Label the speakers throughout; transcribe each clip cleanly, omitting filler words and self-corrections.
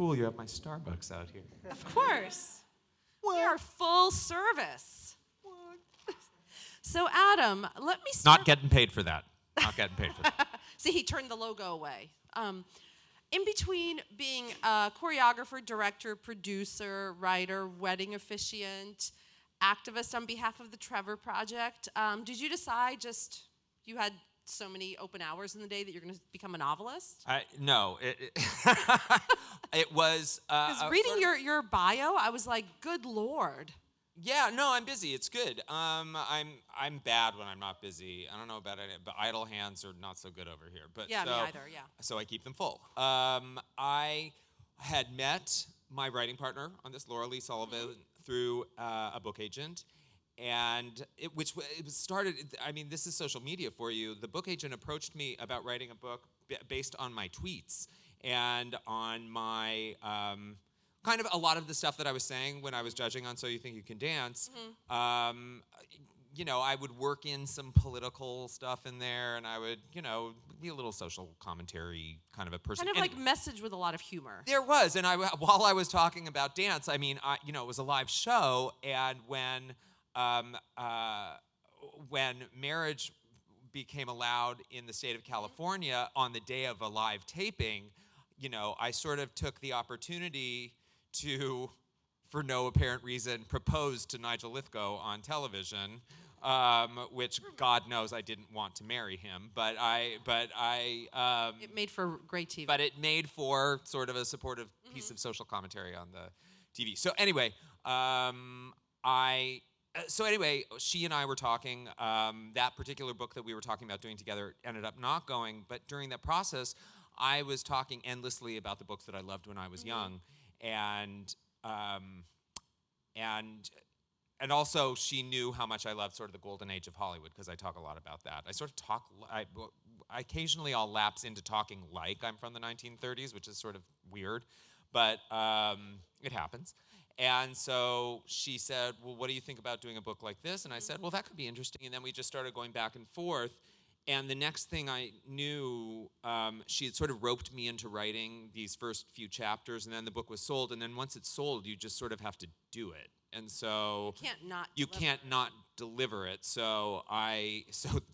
Speaker 1: cool. You have my Starbucks out here.
Speaker 2: Of course. We are full service. What? So, Adam, let me start.
Speaker 1: Not getting paid for that. Not getting paid for that.
Speaker 2: See, he turned the logo away. In between being a choreographer, director, producer, writer, wedding officiant, activist on behalf of the Trevor Project, did you decide just you had so many open hours in the day that you're going to become a novelist?
Speaker 1: No. It was...
Speaker 2: Because reading your bio, I was like, good Lord.
Speaker 1: Yeah, no, I'm busy. It's good. I'm bad when I'm not busy. I don't know about it, but idle hands are not so good over here. But
Speaker 2: yeah,
Speaker 1: so,
Speaker 2: me either. Yeah.
Speaker 1: So I keep them full. I had met my writing partner on this, Laura Lee Sullivan, through a book agent, and it started. I mean, this is social media for you. The book agent approached me about writing a book based on my tweets and on my. Kind of a lot of the stuff that I was saying when I was judging on So You Think You Can Dance, I would work in some political stuff in there, and I would, be a little social commentary kind of a person.
Speaker 2: Kind of like message with a lot of humor.
Speaker 1: There was, and while I was talking about dance, I mean, it was a live show, and when marriage became allowed in the state of California on the day of a live taping, I sort of took the opportunity to, for no apparent reason, propose to Nigel Lithgow on television, which God knows I didn't want to marry him, but
Speaker 2: it made for great TV.
Speaker 1: But it made for sort of a supportive piece of social commentary on the TV. So anyway, she and I were talking. That particular book that we were talking about doing together ended up not going, but during that process, I was talking endlessly about the books that I loved when I was young. And also she knew how much I loved sort of the golden age of Hollywood, because I talk a lot about that. I occasionally I'll lapse into talking like I'm from the 1930s, which is sort of weird, but it happens. And so she said, well, what do you think about doing a book like this? And I said, well, that could be interesting. And then we just started going back and forth. And the next thing I knew, she had sort of roped me into writing these first few chapters, and then the book was sold. And then once it's sold, you just sort of have to do it. And so you can't not deliver it. So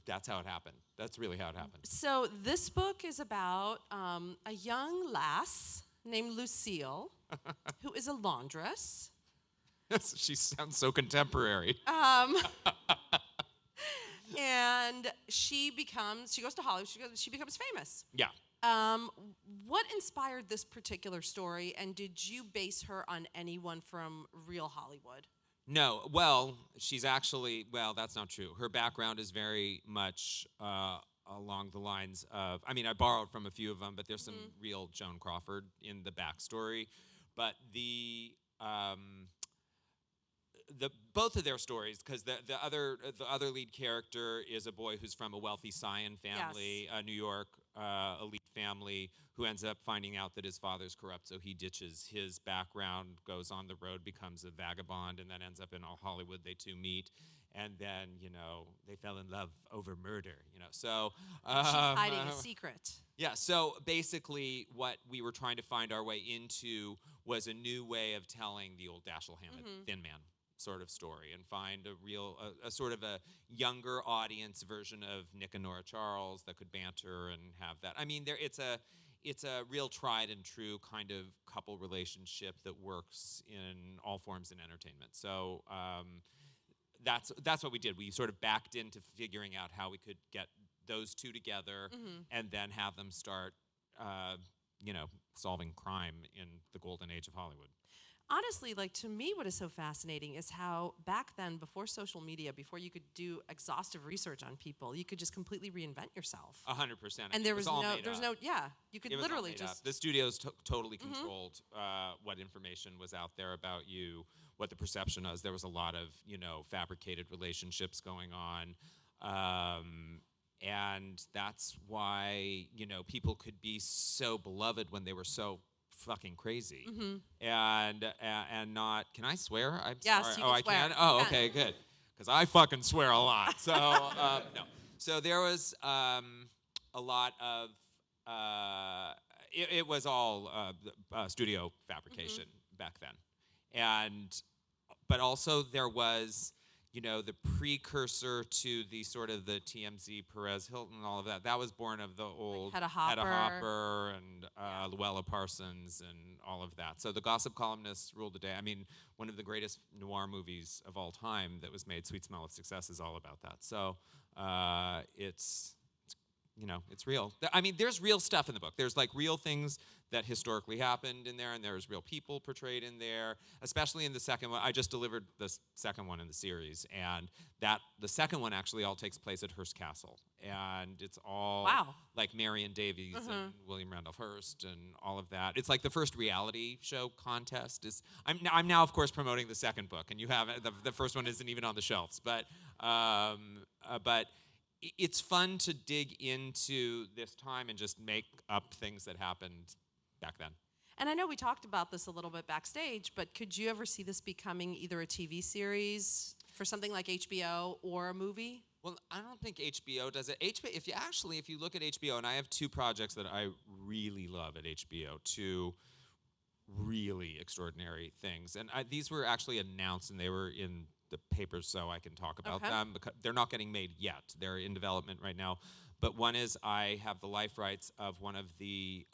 Speaker 1: that's how it happened. That's really how it happened.
Speaker 2: So this book is about a young lass named Lucille, who is a laundress.
Speaker 1: She sounds so contemporary.
Speaker 2: And she goes to Hollywood, she becomes famous.
Speaker 1: Yeah.
Speaker 2: What inspired this particular story, and did you base her on anyone from real Hollywood?
Speaker 1: No. Well, she's actually, that's not true. Her background is very much along the lines of, I borrowed from a few of them, but there's some real Joan Crawford in the backstory. But both of their stories, because the other lead character is a boy who's from a wealthy Scion family, a New York elite family, who ends up finding out that his father's corrupt, so he ditches his background, goes on the road, becomes a vagabond, and then ends up in Hollywood. They two meet, and then they fell in love over murder. So
Speaker 2: she's hiding a secret.
Speaker 1: Yeah. So basically, what we were trying to find our way into was a new way of telling the old Dashiell Hammett Thin Man sort of story, and find a sort of a younger audience version of Nick and Nora Charles that could banter and have that. It's a real tried and true kind of couple relationship that works in all forms in entertainment. So that's what we did. We sort of backed into figuring out how we could get those two together and then have them start solving crime in the golden age of Hollywood.
Speaker 2: Honestly, to me, what is so fascinating is how back then, before social media, before you could do exhaustive research on people, you could just completely reinvent yourself.
Speaker 1: 100%.
Speaker 2: And you could literally just...
Speaker 1: The studios totally controlled what information was out there about you, what the perception was. There was a lot of, fabricated relationships going on. And that's why, people could be so beloved when they were so fucking crazy, and not. Can I swear? I'm sorry.
Speaker 2: You can swear.
Speaker 1: I can. Oh, okay, good. Because I fucking swear a lot. So no. So there was a lot of. it was all studio fabrication back then, but also there was, the precursor to the sort of the TMZ, Perez Hilton, and all of that. That was born of the old
Speaker 2: Hedda Hopper.
Speaker 1: and Luella Parsons and all of that. So the gossip columnists ruled the day. I mean, one of the greatest noir movies of all time that was made, Sweet Smell of Success, is all about that. So it's real. I mean, there's real stuff in the book. There's like real things that historically happened in there, and there's real people portrayed in there, especially in the second one. I just delivered the second one in the series, and the second one actually all takes place at Hearst Castle, and it's all like Marion Davies and William Randolph Hearst and all of that. It's like the first reality show contest. I'm now, of course, promoting the second book, and you have the first one isn't even on the shelves, but it's fun to dig into this time and just make up things that happened back then.
Speaker 2: And I know we talked about this a little bit backstage, but could you ever see this becoming either a TV series for something like HBO or a movie?
Speaker 1: Well, I don't think HBO does it. If you look at HBO, and I have two projects that I really love at HBO, two really extraordinary things. And these were actually announced, and they were in the papers, so I can talk about them. Because they're not getting made yet. They're in development right now. But one is I have the life rights of one of the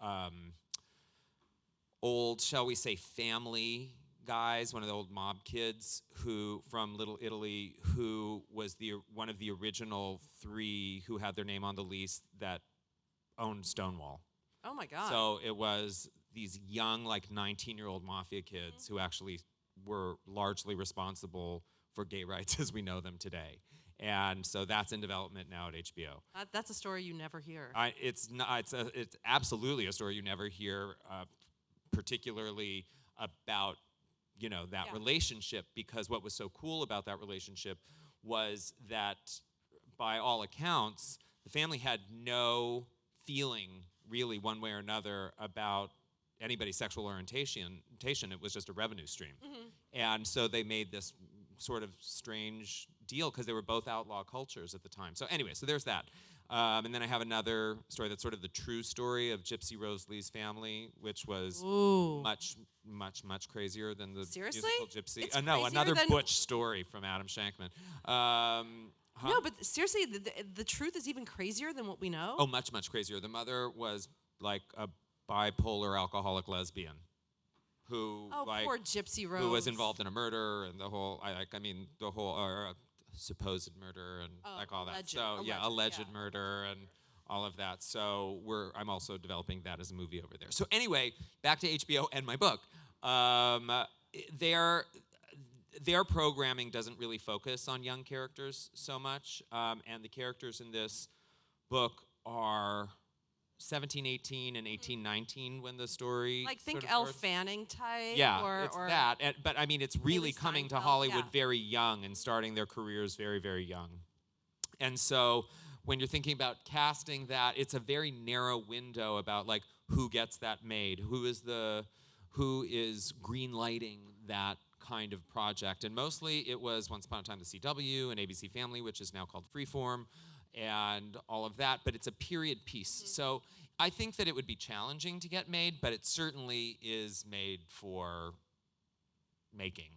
Speaker 1: old, shall we say, family guys, one of the old mob kids from Little Italy, who was one of the original three who had their name on the lease that owned Stonewall.
Speaker 2: Oh my God.
Speaker 1: So it was these young, like 19-year-old mafia kids who actually were largely responsible for gay rights as we know them today. And so that's in development now at HBO.
Speaker 2: That's a story you never hear.
Speaker 1: It's absolutely a story you never hear, particularly about that relationship, because what was so cool about that relationship was that by all accounts the family had no feeling really one way or another about anybody's sexual orientation. It was just a revenue stream. And so they made this sort of strange deal because they were both outlaw cultures at the time. So anyway, so there's that. And then I have another story that's sort of the true story of Gypsy Rose Lee's family, which was much, much, much crazier than the
Speaker 2: Seriously?
Speaker 1: musical Gypsy.
Speaker 2: It's
Speaker 1: No,
Speaker 2: crazier
Speaker 1: another
Speaker 2: than-
Speaker 1: Butch story from Adam Shankman.
Speaker 2: No, but seriously, the truth is even crazier than what we know?
Speaker 1: Oh, much, much crazier. The mother was like a bipolar alcoholic lesbian who,
Speaker 2: poor Gypsy Rose.
Speaker 1: who was involved in a murder and the whole supposed murder and all that. Alleged murder and all of that. So I'm also developing that as a movie over there. So anyway, back to HBO and my book. Their programming doesn't really focus on young characters so much, and the characters in this book are 17, 18, and 18, 19 when the story
Speaker 2: Like, think
Speaker 1: sort of
Speaker 2: Elle
Speaker 1: starts.
Speaker 2: Fanning type?
Speaker 1: Yeah,
Speaker 2: or,
Speaker 1: it's that. But I mean, it's really
Speaker 2: Haley
Speaker 1: coming to
Speaker 2: Steinfeld,
Speaker 1: Hollywood
Speaker 2: yeah.
Speaker 1: very young and starting their careers very, very young. And so when you're thinking about casting that, it's a very narrow window about like who gets that made, who is green lighting that kind of project. And mostly it was Once Upon a Time the CW and ABC Family, which is now called Freeform, and all of that. But it's a period piece. So I think that it would be challenging to get made, but it certainly is made for making.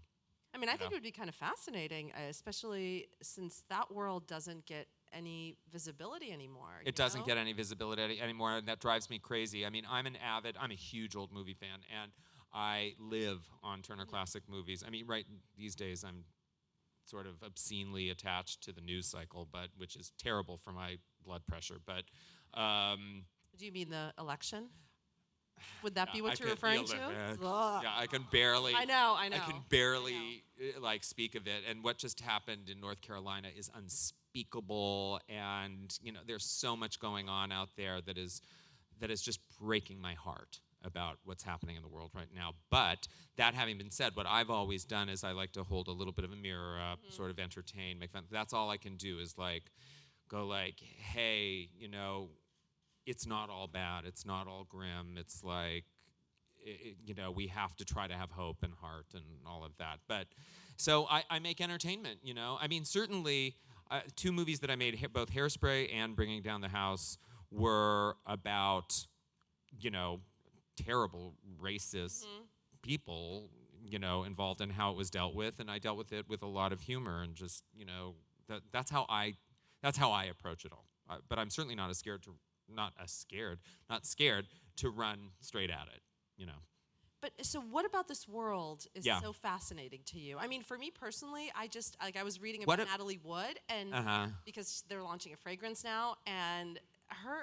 Speaker 2: I mean, I think it would be kind of fascinating, especially since that world doesn't get any visibility anymore.
Speaker 1: It doesn't get any visibility anymore, and that drives me crazy. I mean, I'm a huge old movie fan, and I live on Turner Classic Movies. I mean, right these days I'm sort of obscenely attached to the news cycle, which is terrible for my blood pressure. But
Speaker 2: do you mean the election? Would that be what you're referring to?
Speaker 1: Yeah, I can barely.
Speaker 2: I know.
Speaker 1: I can barely speak of it. And what just happened in North Carolina is unspeakable. And there's so much going on out there that is just breaking my heart about what's happening in the world right now. But that having been said, what I've always done is I like to hold a little bit of a mirror up, sort of entertain, make fun. That's all I can do is go hey, it's not all bad. It's not all grim. It's like, we have to try to have hope and heart and all of that. But so I make entertainment, I mean, certainly two movies that I made, both Hairspray and Bringing Down the House, were about, terrible racist people, involved in how it was dealt with, and I dealt with it with a lot of humor and just, that's how I approach it all. But I'm certainly not scared to run straight at it.
Speaker 2: But so what about this world is
Speaker 1: Yeah.
Speaker 2: so fascinating to you? I mean, for me personally, I was reading
Speaker 1: What
Speaker 2: about
Speaker 1: if-
Speaker 2: Natalie Wood, and because they're launching a fragrance now, and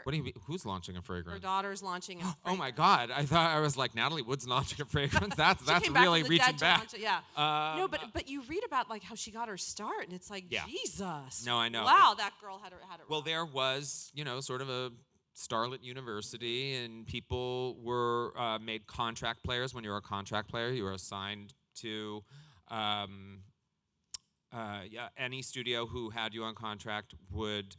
Speaker 1: What do you mean? Who's launching a
Speaker 2: her
Speaker 1: fragrance?
Speaker 2: daughter's launching a fragrance.
Speaker 1: Oh my God! I was like, Natalie Wood's launching a fragrance. That's
Speaker 2: She came back
Speaker 1: really
Speaker 2: from the
Speaker 1: reaching
Speaker 2: dead to
Speaker 1: back.
Speaker 2: launch it, yeah. No, but you read about like how she got her start, and it's like,
Speaker 1: Yeah.
Speaker 2: Jesus.
Speaker 1: No, I know.
Speaker 2: Wow, that girl had it.
Speaker 1: Well,
Speaker 2: rough.
Speaker 1: there was, sort of a starlet university, and people were made contract players. When you were a contract player, you were assigned to any studio who had you on contract would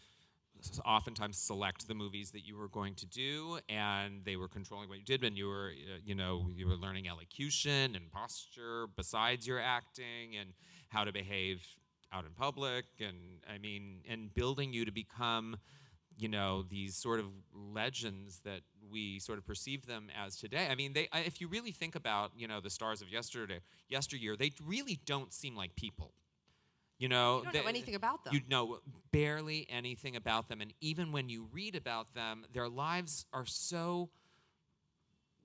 Speaker 1: oftentimes select the movies that you were going to do, and they were controlling what you did. And you were, you were learning elocution and posture besides your acting, and how to behave out in public, and building you to become, these sort of legends that we sort of perceive them as today. I mean, if you really think about, the stars of yesteryear, they really don't seem like people. You
Speaker 2: don't know anything about them.
Speaker 1: You know barely anything about them, and even when you read about them, their lives are so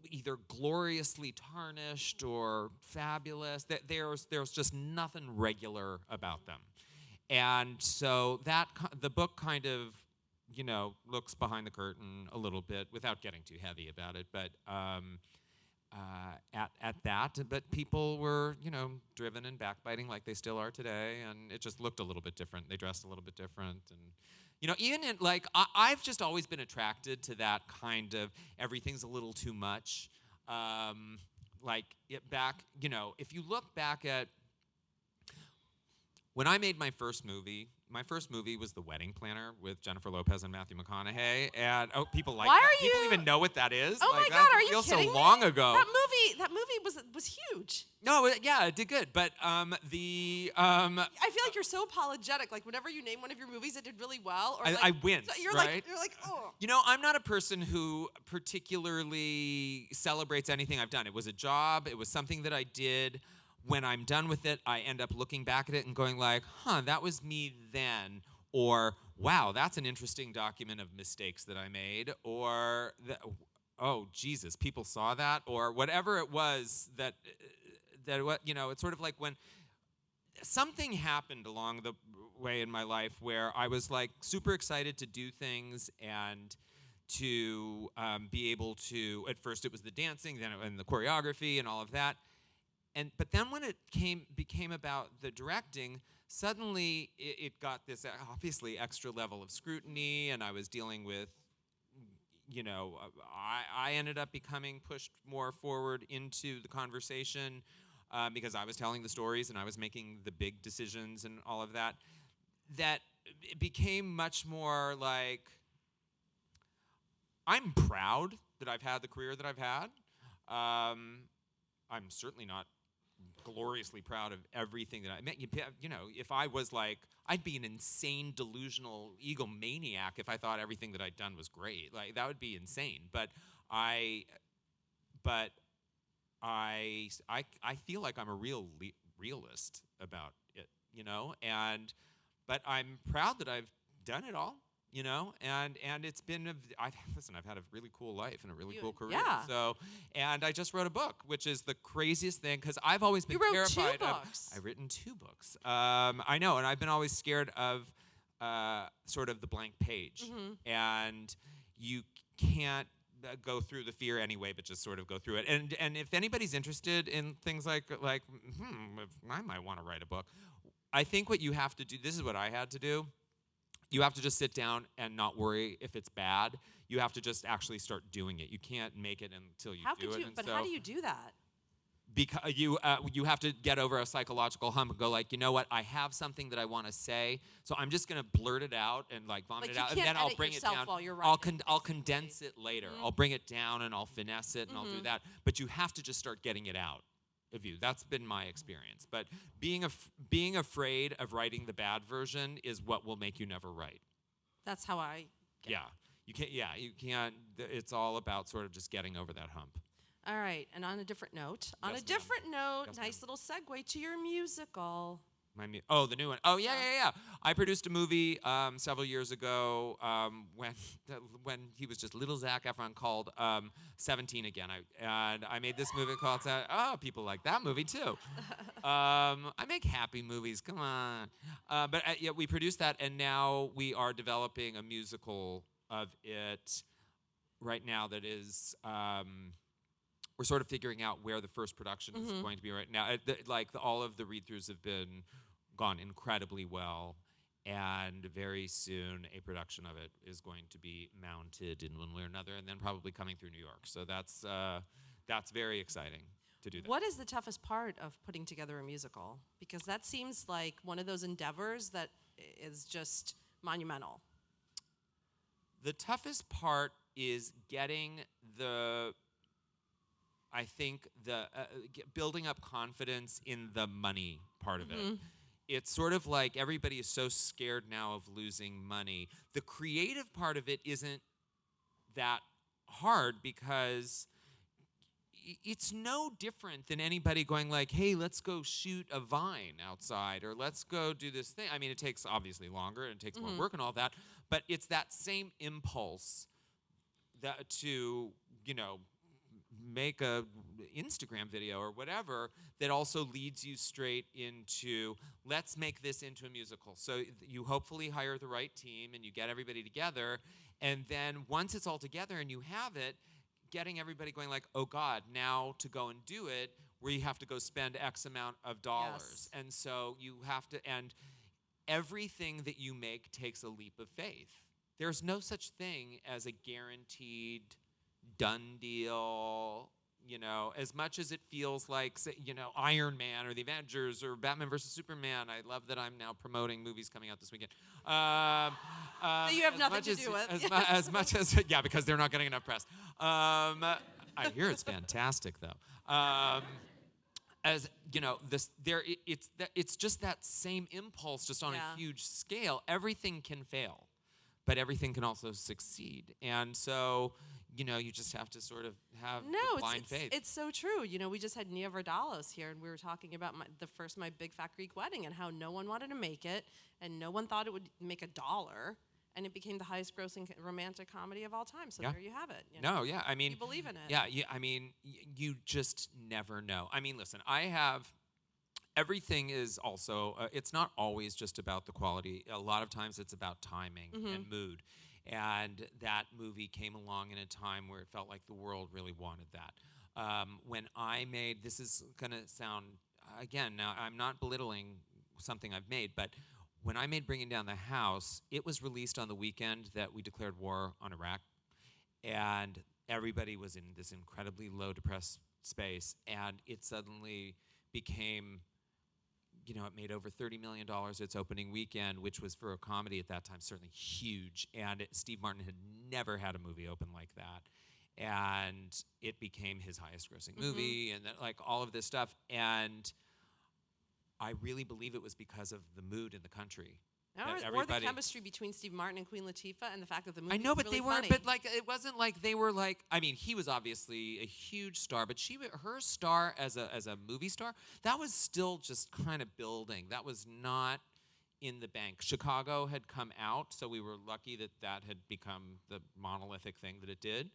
Speaker 1: either gloriously tarnished or fabulous that there's just nothing regular about them. And so the book kind of, looks behind the curtain a little bit without getting too heavy about it, but at that. But people were, driven and backbiting like they still are today, and it just looked a little bit different. They dressed a little bit different, and even in I've just always been attracted to that kind of everything's a little too much. If you look back at when I made my first movie was The Wedding Planner with Jennifer Lopez and Matthew McConaughey. And people like
Speaker 2: Why
Speaker 1: that.
Speaker 2: are
Speaker 1: People
Speaker 2: you-
Speaker 1: even know what that is.
Speaker 2: Oh my
Speaker 1: Like,
Speaker 2: God,
Speaker 1: that
Speaker 2: are you
Speaker 1: feels
Speaker 2: kidding
Speaker 1: so
Speaker 2: me?
Speaker 1: long ago.
Speaker 2: That movie was huge.
Speaker 1: No, it did good. But
Speaker 2: I feel like you're so apologetic. Like whenever you name one of your movies that did really well, or
Speaker 1: I wince,
Speaker 2: so you're
Speaker 1: right?
Speaker 2: like, oh.
Speaker 1: I'm not a person who particularly celebrates anything I've done. It was a job. It was something that I did. When I'm done with it, I end up looking back at it and going like, that was me then. Or, wow, that's an interesting document of mistakes that I made. Or, oh, Jesus, people saw that. Or whatever it was it's sort of like when something happened along the way in my life where I was like super excited to do things and to be able to, at first it was the dancing, then and the choreography and all of that. But then when it became about the directing, suddenly it got this obviously extra level of scrutiny, and I was dealing with, I ended up becoming pushed more forward into the conversation because I was telling the stories and I was making the big decisions and all of that. That it became much more like, I'm proud that I've had the career that I've had. I'm certainly not gloriously proud of everything that I meant. If I was like, I'd be an insane, delusional egomaniac if I thought everything that I'd done was great. Like that would be insane. But I feel like I'm a realist about it, but I'm proud that I've done it all. And it's been I've had a really cool life and a really cool career.
Speaker 2: Yeah.
Speaker 1: So, and I just wrote a book, which is the craziest thing because I've always been
Speaker 2: You wrote
Speaker 1: terrified
Speaker 2: 2
Speaker 1: of.
Speaker 2: books.
Speaker 1: I've written 2 books. I know, and I've been always scared of sort of the blank page, and you can't go through the fear anyway, but just sort of go through it. And if anybody's interested in things like if I might want to write a book, I think what you have to do. This is what I had to do. You have to just sit down and not worry if it's bad. You have to just actually start doing it. You can't make it until you do it.
Speaker 2: But how do you do that?
Speaker 1: Because you have to get over a psychological hump and go like, you know what? I have something that I want to say, so I'm just gonna blurt it out and like vomit it out, and then I'll bring it down. I'll condense it later. I'll bring it down and I'll finesse it and I'll do that. But you have to just start getting it out of you. That's been my experience. But being afraid of writing the bad version is what will make you never write.
Speaker 2: That's how I get it.
Speaker 1: You can't. It's all about sort of just getting over that hump.
Speaker 2: All right, and on a different note,
Speaker 1: Yes, ma'am. Yes,
Speaker 2: nice little segue to your musical.
Speaker 1: The new one. Oh yeah. I produced a movie several years ago when when he was just little Zac Efron called 17 Again. I made this movie called people like that movie too. I make happy movies. Come on. But yeah, we produced that, and now we are developing a musical of it right now. That is. We're sort of figuring out where the first production is going to be right now. All of the read-throughs have gone incredibly well, and very soon a production of it is going to be mounted in one way or another, and then probably coming through New York. So that's very exciting to do that.
Speaker 2: What is the toughest part of putting together a musical? Because that seems like one of those endeavors that is just monumental.
Speaker 1: The toughest part is getting building up confidence in the money part of it. It's sort of like everybody is so scared now of losing money. The creative part of it isn't that hard because it's no different than anybody going like, hey, let's go shoot a vine outside, or let's go do this thing. I mean, it takes obviously longer and it takes more work and all that, but it's that same impulse that to, make a Instagram video or whatever that also leads you straight into let's make this into a musical. So you hopefully hire the right team and you get everybody together, and then once it's all together and you have it, getting everybody going like, oh God, now to go and do it, where you have to go spend X amount of dollars.
Speaker 2: Yes.
Speaker 1: And so you have to, and everything that you make takes a leap of faith. There's no such thing as a guaranteed done deal, as much as it feels like, Iron Man or the Avengers or Batman versus Superman. I love that I'm now promoting movies coming out this weekend.
Speaker 2: That you have nothing to do with.
Speaker 1: As much as, yeah, because they're not getting enough press. I hear it's fantastic, though. As it's just that same impulse, just on a huge scale. Everything can fail, but everything can also succeed. And so, you just have to sort of have blind faith.
Speaker 2: It's so true. We just had Nia Vardalos here, and we were talking about My Big Fat Greek Wedding, and how no one wanted to make it, and no one thought it would make $1, and it became the highest grossing romantic comedy of all time. So there you have it.
Speaker 1: No, yeah, I mean,
Speaker 2: you believe in it.
Speaker 1: Yeah, I mean, you just never know. I mean, listen, everything is also, it's not always just about the quality. A lot of times it's about timing and mood. And that movie came along in a time where it felt like the world really wanted that. When I made, this is going to sound, again, now I'm not belittling something I've made, but when I made Bringing Down the House, it was released on the weekend that we declared war on Iraq. And everybody was in this incredibly low, depressed space. And it suddenly became, it made over $30 million its opening weekend, which was for a comedy at that time certainly huge. And Steve Martin had never had a movie open like that. And it became his highest grossing movie, and all of this stuff. And I really believe it was because of the mood in the country.
Speaker 2: Or the chemistry between Steve Martin and Queen Latifah, and the fact that the movie
Speaker 1: I know,
Speaker 2: was
Speaker 1: but
Speaker 2: really
Speaker 1: they weren't.
Speaker 2: funny.
Speaker 1: But it wasn't like they were like. I mean, he was obviously a huge star, but her star as a movie star, that was still just kind of building. That was not in the bank. Chicago had come out, so we were lucky that had become the monolithic thing that it did.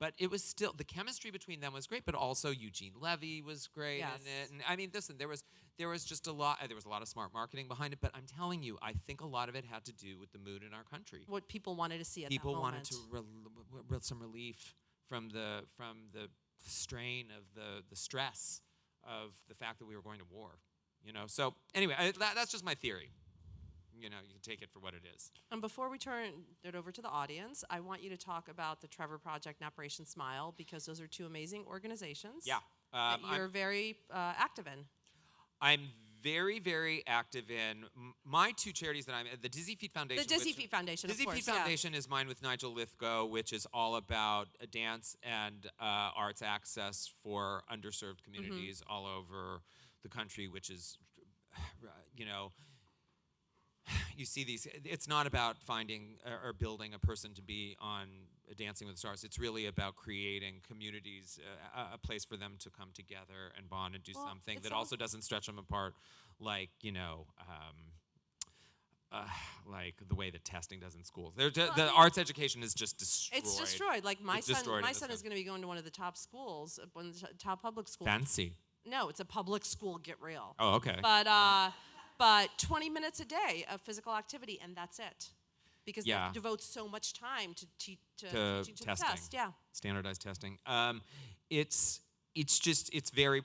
Speaker 1: But it was still, the chemistry between them was great, but also Eugene Levy was great in it. And I mean, listen, there was just a lot of smart marketing behind it, but I'm telling you, I think a lot of it had to do with the mood in our country.
Speaker 2: What people wanted to see at
Speaker 1: people
Speaker 2: that moment.
Speaker 1: People wanted some relief from the strain of the stress of the fact that we were going to war. So anyway, that's just my theory. You can take it for what it is.
Speaker 2: And before we turn it over to the audience, I want you to talk about the Trevor Project and Operation Smile, because those are two amazing organizations.
Speaker 1: Yeah.
Speaker 2: That you're very active in.
Speaker 1: I'm very, very active in my two charities that I'm the Dizzy Feet Foundation.
Speaker 2: The Dizzy Feet Foundation,
Speaker 1: Dizzy Feet Foundation is mine with Nigel Lithgow, which is all about dance and arts access for underserved communities all over the country, which is, you see these. It's not about finding or building a person to be on Dancing with the Stars. It's really about creating communities, a place for them to come together and bond and do something that also doesn't stretch them apart, like like the way that testing does in schools. The arts education is just destroyed.
Speaker 2: It's destroyed. Like my son is going to be going to one of the top schools, one of the top public schools.
Speaker 1: Fancy.
Speaker 2: No, it's a public school. Get real.
Speaker 1: Oh, okay.
Speaker 2: But 20 minutes a day of physical activity, and that's it, because they devote so much time to teaching to the test. Yeah.
Speaker 1: Standardized testing. It's very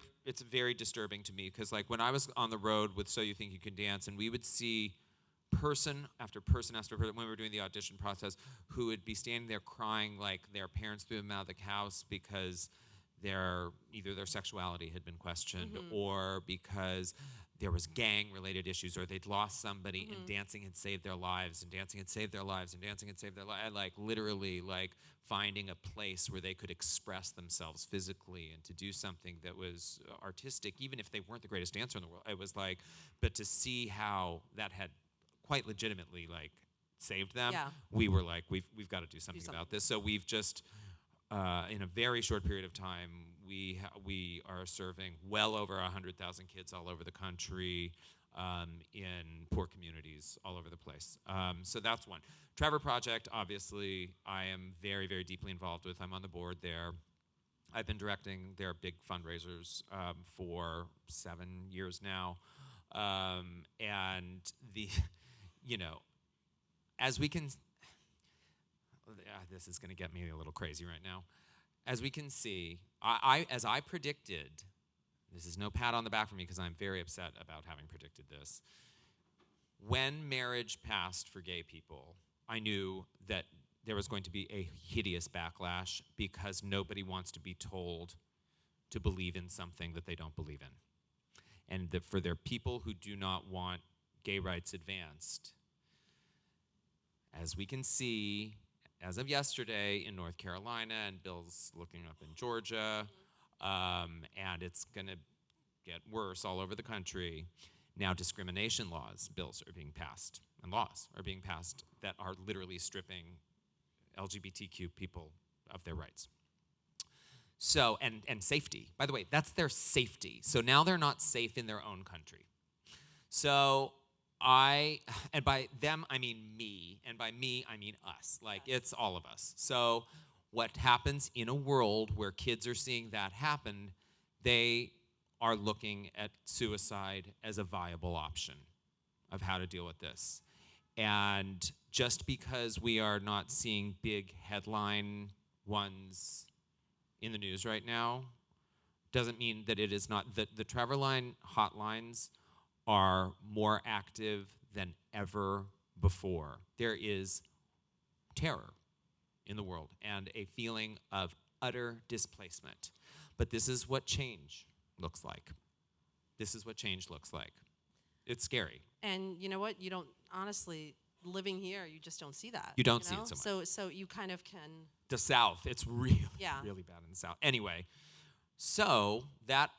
Speaker 1: disturbing to me, because like when I was on the road with So You Think You Can Dance, and we would see person after person after person when we were doing the audition process who would be standing there crying like their parents threw them out of the house because either their sexuality had been questioned, or because there was gang-related issues, or they'd lost somebody and dancing had saved their lives, and dancing had saved their lives, and dancing had saved their lives. Like literally like finding a place where they could express themselves physically and to do something that was artistic, even if they weren't the greatest dancer in the world. It was like, but to see how that had quite legitimately like saved them, we were like, we've got to do something about this. So we've just in a very short period of time, we are serving well over 100,000 kids all over the country, in poor communities all over the place. So that's one. Trevor Project, obviously, I am very, very deeply involved with. I'm on the board there. I've been directing their big fundraisers for 7 years now. And as we can, this is going to get me a little crazy right now. As we can see, as I predicted, this is no pat on the back for me because I'm very upset about having predicted this. When marriage passed for gay people, I knew that there was going to be a hideous backlash because nobody wants to be told to believe in something that they don't believe in. And that for their people who do not want gay rights advanced, as we can see, as of yesterday in North Carolina, and Bill's looking up in Georgia, and it's going to get worse all over the country. Now discrimination bills are being passed, and laws are being passed that are literally stripping LGBTQ people of their rights. So, and safety. By the way, that's their safety. So now they're not safe in their own country. So and by them, I mean me, and by me, I mean us. Like, it's all of us. So what happens in a world where kids are seeing that happen, they are looking at suicide as a viable option of how to deal with this. And just because we are not seeing big headline ones in the news right now doesn't mean that it is not. The Trevor Line hotlines are more active than ever before. There is terror in the world and a feeling of utter displacement. But this is what change looks like. This is what change looks like. It's scary.
Speaker 2: And you know what? You don't, honestly, living here, you just don't see that.
Speaker 1: You don't see it so much.
Speaker 2: So you kind of can.
Speaker 1: The South, it's really bad in the South. Anyway, so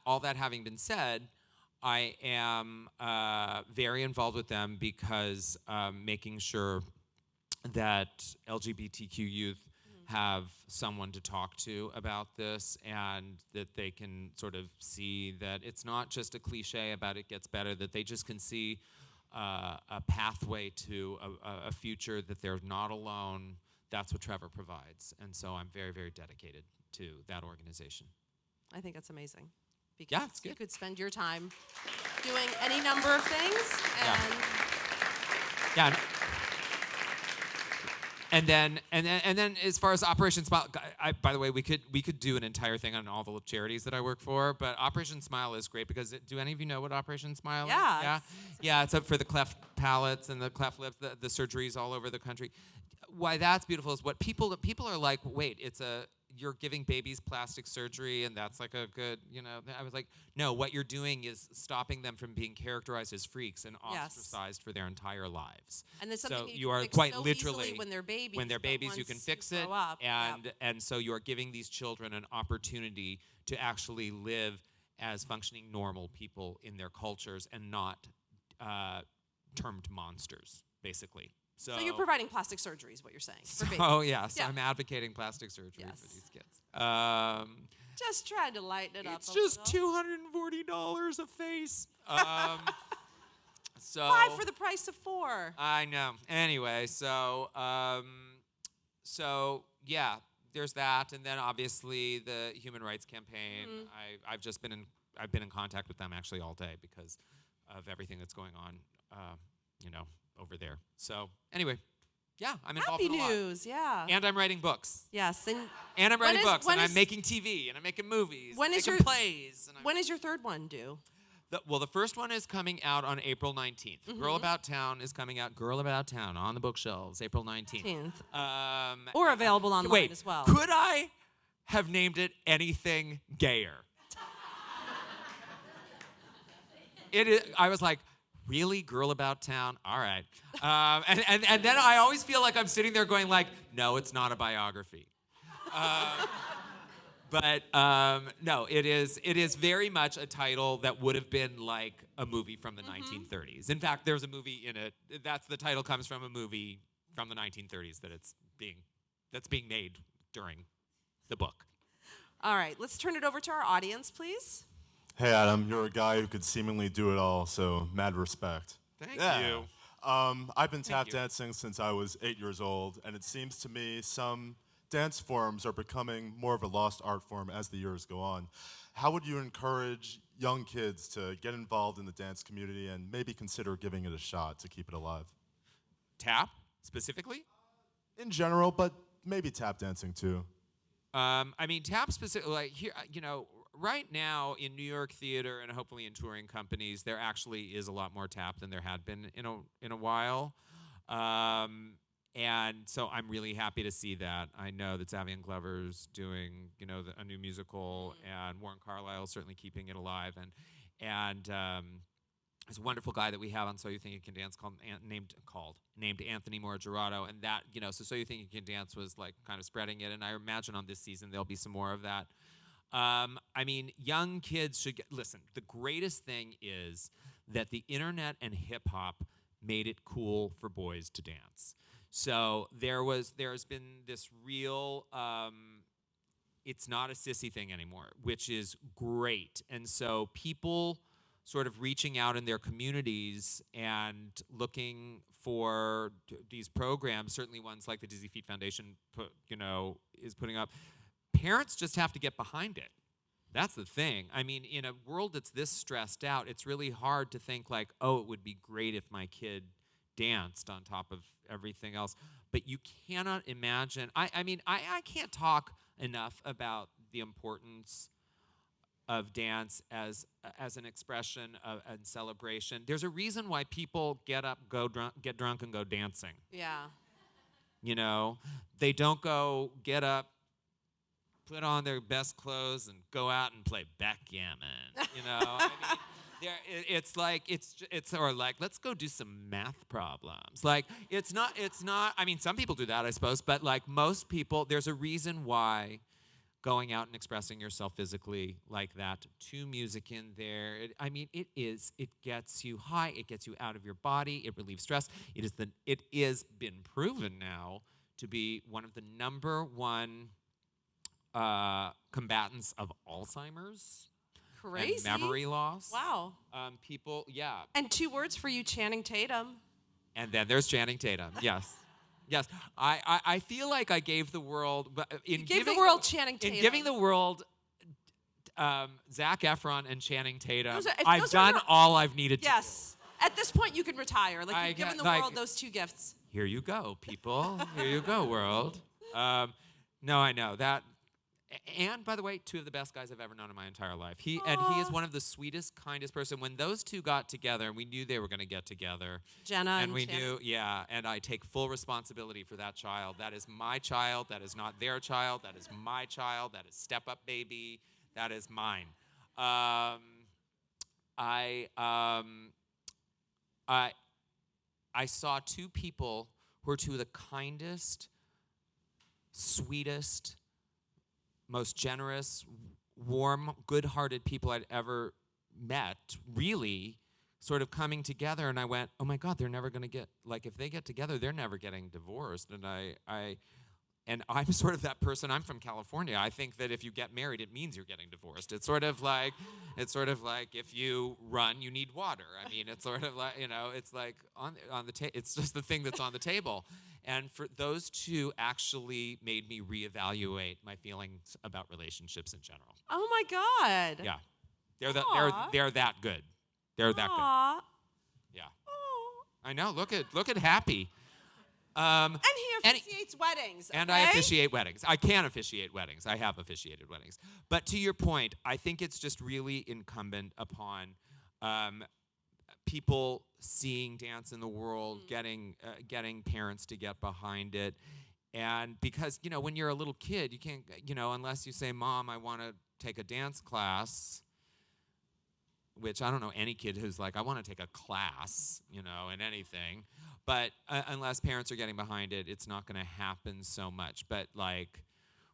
Speaker 1: all that having been said, I am very involved with them because making sure that LGBTQ youth have someone to talk to about this, and that they can sort of see that it's not just a cliche about it gets better, that they just can see a pathway to a future, that they're not alone. That's what Trevor provides. And so I'm very, very dedicated to that organization.
Speaker 2: I think that's amazing. Because
Speaker 1: yeah, it's good.
Speaker 2: You could spend your time doing any number of things.
Speaker 1: And then as far as Operation Smile, by the way, we could do an entire thing on all the charities that I work for, but Operation Smile is great because do any of you know what Operation Smile is? Yeah, it's up for the cleft palates and the cleft lips, the surgeries all over the country. Why that's beautiful is what people are like, wait, you're giving babies plastic surgery and that's like a good, I was like, no, what you're doing is stopping them from being characterized as freaks and ostracized for their entire lives.
Speaker 2: And there's something
Speaker 1: you are
Speaker 2: fix
Speaker 1: quite
Speaker 2: so
Speaker 1: literally
Speaker 2: when they're babies.
Speaker 1: When they're babies, you can fix it, and so you are giving these children an opportunity to actually live as functioning normal people in their cultures and not termed monsters, basically.
Speaker 2: So you're providing plastic surgery is what you're saying. For babies.
Speaker 1: Oh, yes,
Speaker 2: Yeah.
Speaker 1: I'm advocating plastic surgery
Speaker 2: Yes.
Speaker 1: for these kids.
Speaker 2: Just trying to lighten it up
Speaker 1: It's
Speaker 2: a
Speaker 1: just
Speaker 2: little.
Speaker 1: $240 a face. So
Speaker 2: 5 for the price of 4.
Speaker 1: I know. Anyway, so yeah, there's that, and then obviously the Human Rights Campaign. I've been in contact with them actually all day because of everything that's going on, over there. So anyway, yeah, I'm involved
Speaker 2: Happy
Speaker 1: in a lot.
Speaker 2: news, yeah.
Speaker 1: And I'm writing books.
Speaker 2: Yes,
Speaker 1: And I'm writing books, and I'm making TV, and I'm making movies,
Speaker 2: when
Speaker 1: and
Speaker 2: is
Speaker 1: making
Speaker 2: your-
Speaker 1: plays. And
Speaker 2: When is your third one due?
Speaker 1: the first one is coming out on April 19th. Girl About Town is coming out. Girl About Town on the bookshelves, April 19th.
Speaker 2: Or available online
Speaker 1: Wait,
Speaker 2: as well.
Speaker 1: could I have named it anything gayer? I was like, really? Girl About Town? All right. And then I always feel like I'm sitting there going like, no, it's not a biography. But no, it is very much a title that would have been like a movie from the 1930s. In fact, there's a movie in it. The title comes from a movie from the 1930s that's being made during the book.
Speaker 2: All right, let's turn it over to our audience, please.
Speaker 3: Hey, Adam, you're a guy who could seemingly do it all, so mad respect.
Speaker 1: Thank you.
Speaker 3: I've been tap
Speaker 1: you.
Speaker 3: dancing since I was 8 years old, and it seems to me some dance forms are becoming more of a lost art form as the years go on. How would you encourage young kids to get involved in the dance community and maybe consider giving it a shot to keep it alive?
Speaker 1: Tap, specifically?
Speaker 3: In general, but maybe tap dancing too.
Speaker 1: I mean, tap specifically, like here, right now in New York theater and hopefully in touring companies, there actually is a lot more tap than there had been in a while. And so I'm really happy to see that. I know that Xavier Glover's doing, a new musical, and Warren Carlisle's certainly keeping it alive. And there's a wonderful guy that we have on So You Think You Can Dance named Anthony Morigerato, and that, So You Think You Can Dance was like kind of spreading it, and I imagine on this season there'll be some more of that. I mean, young kids should listen. The greatest thing is that the internet and hip hop made it cool for boys to dance. So there's been this real, it's not a sissy thing anymore, which is great. And so people sort of reaching out in their communities and looking for these programs, certainly ones like the Dizzy Feet Foundation is putting up. Parents just have to get behind it. That's the thing. I mean, in a world that's this stressed out, it's really hard to think like, oh, it would be great if my kid danced on top of everything else. But you cannot imagine. I mean, I can't talk enough about the importance of dance as an expression and celebration. There's a reason why people get up, get drunk, and go dancing.
Speaker 2: Yeah.
Speaker 1: They don't go get up, put on their best clothes, and go out and play backgammon. I mean, it's like let's go do some math problems. Like it's not. I mean, some people do that, I suppose, but like most people, there's a reason why going out and expressing yourself physically like that, to music in there. It gets you high. It gets you out of your body. It relieves stress. It is been proven now to be one of the number one combatants of Alzheimer's.
Speaker 2: Crazy.
Speaker 1: And memory loss.
Speaker 2: Wow.
Speaker 1: People, yeah.
Speaker 2: And 2 words for you, Channing Tatum.
Speaker 1: And then there's Channing Tatum. Yes. Yes. I feel like I gave the world
Speaker 2: Gave the world Channing Tatum.
Speaker 1: In giving the world Zac Efron and Channing Tatum,
Speaker 2: If
Speaker 1: I've
Speaker 2: those are
Speaker 1: done
Speaker 2: your-
Speaker 1: all I've needed to do.
Speaker 2: Yes. At this point, you can retire. Like you've given the world those 2 gifts.
Speaker 1: Here you go, people. Here you go, world. No, I know that. And by the way, 2 of the best guys I've ever known in my entire life. He is one of the sweetest, kindest person. When those 2 got together, we knew they were going to get together.
Speaker 2: Jenna
Speaker 1: and
Speaker 2: and
Speaker 1: we
Speaker 2: Channing.
Speaker 1: knew, yeah. And I take full responsibility for that child. That is my child. That is not their child. That is my child. That is Step Up Baby. That is mine. I saw 2 people who are 2 of the kindest, sweetest, most generous, warm, good-hearted people I'd ever met, really, sort of coming together, and I went, oh my God, they're never going to get, like, if they get together, they're never getting divorced. And I'm sort of that person. I'm from California. I think that if you get married, it means you're getting divorced. It's sort of like if you run, you need water. I mean, it's sort of like, it's like on the table. It's just the thing that's on the table. And for those two actually made me reevaluate my feelings about relationships in general.
Speaker 2: Oh my God.
Speaker 1: Yeah,
Speaker 2: Aw.
Speaker 1: they're that good. They're that good.
Speaker 2: Aw.
Speaker 1: Yeah,
Speaker 2: Aw.
Speaker 1: I know. Look at Happy.
Speaker 2: And he officiates weddings.
Speaker 1: And
Speaker 2: okay?
Speaker 1: I officiate weddings. I can officiate weddings. I have officiated weddings. But to your point, I think it's just really incumbent upon people seeing dance in the world, getting parents to get behind it. And because, when you're a little kid, you can't, unless you say, Mom, I want to take a dance class, which I don't know any kid who's like, I want to take a class, in anything. But unless parents are getting behind it, it's not going to happen so much. But but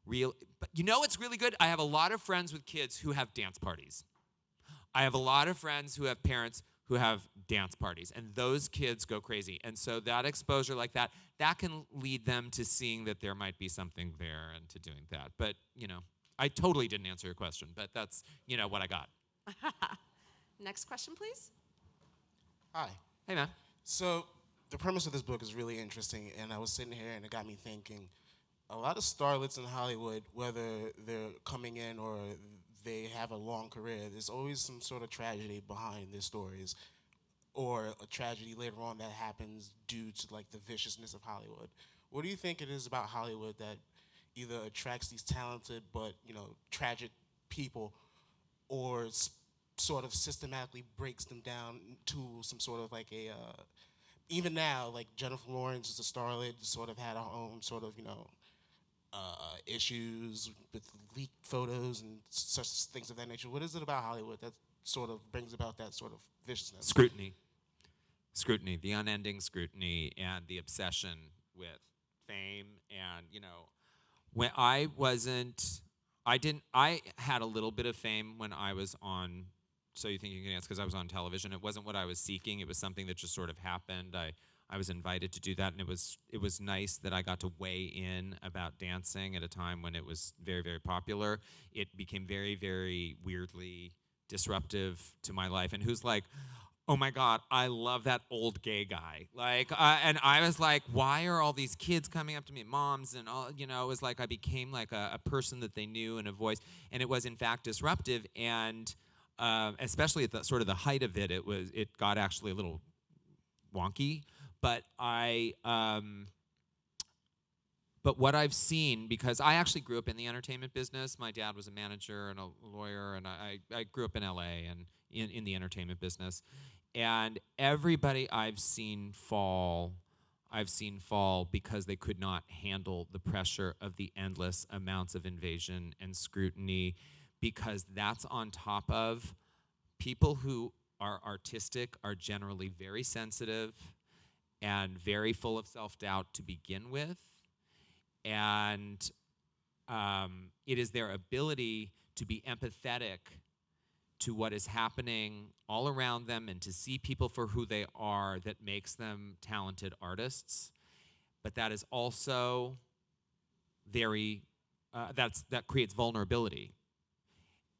Speaker 1: it's really good? I have a lot of friends with kids who have dance parties. I have a lot of friends who have parents who have dance parties, and those kids go crazy. And so that exposure like that can lead them to seeing that there might be something there and to doing that. But, I totally didn't answer your question, but that's, what I got.
Speaker 2: Next question, please.
Speaker 4: Hi.
Speaker 1: Hey, man.
Speaker 4: So the premise of this book is really interesting, and I was sitting here and it got me thinking. A lot of starlets in Hollywood, whether they're coming in or they have a long career, there's always some sort of tragedy behind their stories, or a tragedy later on that happens due to like the viciousness of Hollywood. What do you think it is about Hollywood that either attracts these talented but tragic people, or sort of systematically breaks them down to some sort of like a even now, like Jennifer Lawrence is a starlet, sort of had her own sort of issues with leaked photos and such things of that nature. What is it about Hollywood that sort of brings about that sort of viciousness?
Speaker 1: Scrutiny, the unending scrutiny and the obsession with fame. And when I had a little bit of fame when I was on So You Think You Can Dance, because I was on television. It wasn't what I was seeking. It was something that just sort of happened. I was invited to do that, and it was nice that I got to weigh in about dancing at a time when it was very, very popular. It became very, very weirdly disruptive to my life. And who's like, oh my God, I love that old gay guy. And I was like, why are all these kids coming up to me, moms, and all, it was like I became like a person that they knew and a voice. And it was in fact disruptive, and especially at the sort of the height of it, it got actually a little wonky. But but what I've seen, because I actually grew up in the entertainment business. My dad was a manager and a lawyer, and I grew up in LA and in the entertainment business. And everybody I've seen fall because they could not handle the pressure of the endless amounts of invasion and scrutiny, because that's on top of people who are artistic are generally very sensitive and very full of self-doubt to begin with. And it is their ability to be empathetic to what is happening all around them and to see people for who they are that makes them talented artists. But that is also very, that creates vulnerability.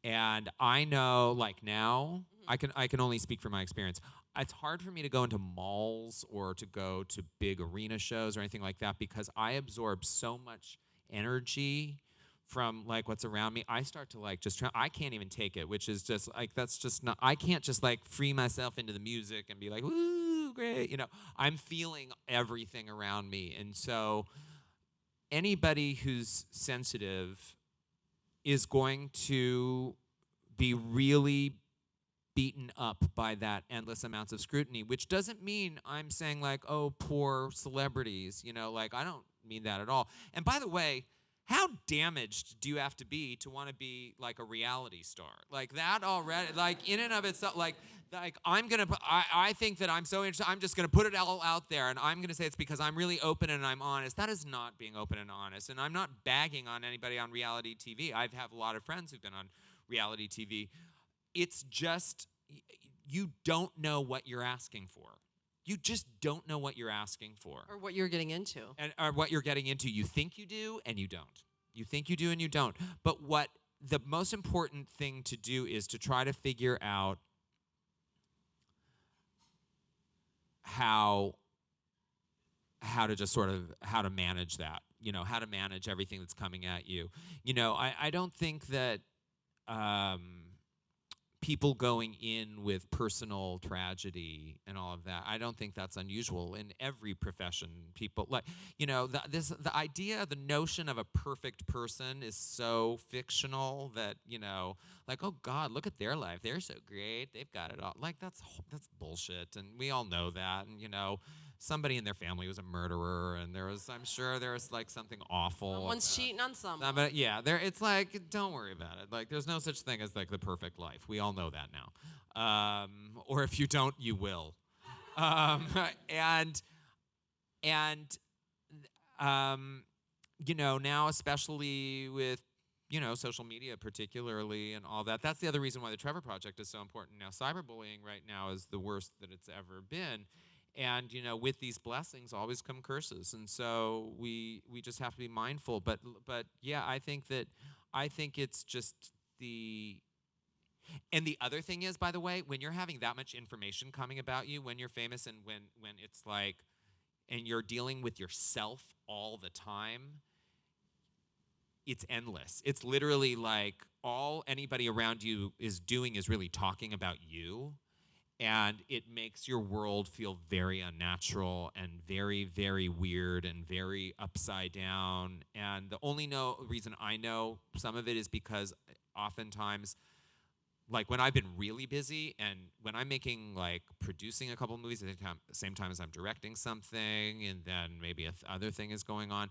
Speaker 1: And I know, like now, I can only speak from my experience. It's hard for me to go into malls or to go to big arena shows or anything like that, because I absorb so much energy from like what's around me. I start to like I can't even take it, which is just like, that's just not, I can't just like free myself into the music and be like, woo, great. I'm feeling everything around me. And so anybody who's sensitive is going to be really beaten up by that endless amounts of scrutiny, which doesn't mean I'm saying like, oh, poor celebrities, like I don't mean that at all. And by the way, how damaged do you have to be want to be like a reality star? Like that already, like in and of itself, like I think that I'm so interested, I'm just gonna put it all out there, and I'm gonna say it's because I'm really open and I'm honest. That is not being open and honest, and I'm not bagging on anybody on reality TV. I have a lot of friends who've been on reality TV. It's just you don't know what you're asking for. You just don't know what you're asking for.
Speaker 2: Or what you're getting into.
Speaker 1: Or what you're getting into. You think you do and you don't. You think you do and you don't. But what the most important thing to do is to try to figure out how to just sort of how to manage that, how to manage everything that's coming at you. I don't think that people going in with personal tragedy and all of that, I don't think that's unusual in every profession. People the idea, the notion of a perfect person is so fictional that, oh God, look at their life. They're so great. They've got it all. That's bullshit. And we all know that. And, somebody in their family was a murderer, and I'm sure there was something awful.
Speaker 2: Someone's cheating on someone.
Speaker 1: It's don't worry about it. There's no such thing as the perfect life. We all know that now. Or if you don't, you will. Now especially with social media particularly and all that. That's the other reason why the Trevor Project is so important now. Cyberbullying right now is the worst that it's ever been. And, with these blessings always come curses. And so we just have to be mindful. But yeah, I think it's just and the other thing is, by the way, when you're having that much information coming about you, when you're famous and when it's and you're dealing with yourself all the time, it's endless. It's literally all anybody around you is doing is really talking about you. And it makes your world feel very unnatural and very, very weird and very upside down. And the only reason I know some of it is because oftentimes, when I've been really busy and when I'm making, producing a couple movies at the same time as I'm directing something, and then maybe other thing is going on,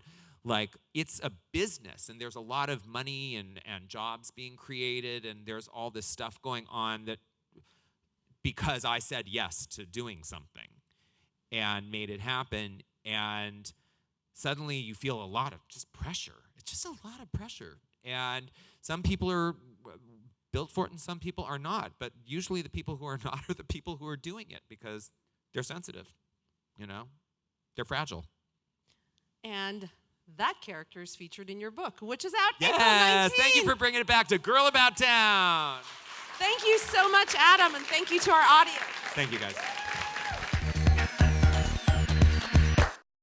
Speaker 1: it's a business, and there's a lot of money and jobs being created, and there's all this stuff going on that because I said yes to doing something and made it happen. And suddenly you feel a lot of just pressure. It's just a lot of pressure. And some people are built for it and some people are not. But usually the people who are not are the people who are doing it because they're sensitive, They're fragile.
Speaker 2: And that character is featured in your book, which is out April 19th.
Speaker 1: Yes, thank you for bringing it back to Girl About Town.
Speaker 2: Thank you so much, Adam, and thank you to our audience.
Speaker 1: Thank you, guys.